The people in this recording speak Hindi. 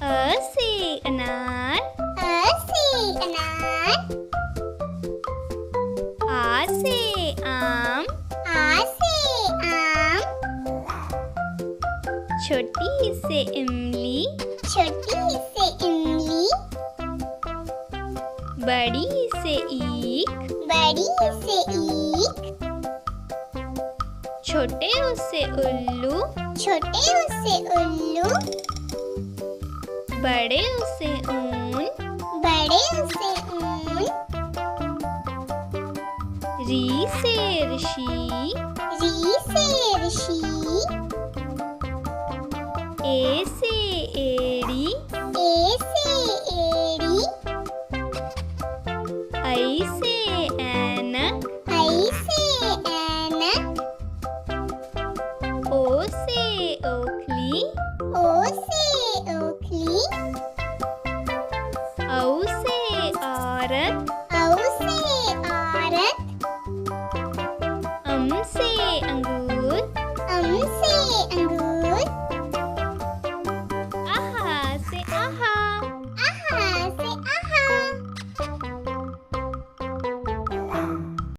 अ से अनार, अ से अनार। आ से आम, आ से आम। छोटी से इमली, छोटी से इमली। बड़ी से ईख, बड़ी से ईख। छोटे से उल्लू, छोटे से उल्लू। बड़े से ऊन, बड़े से ऊन। री से ऋषि,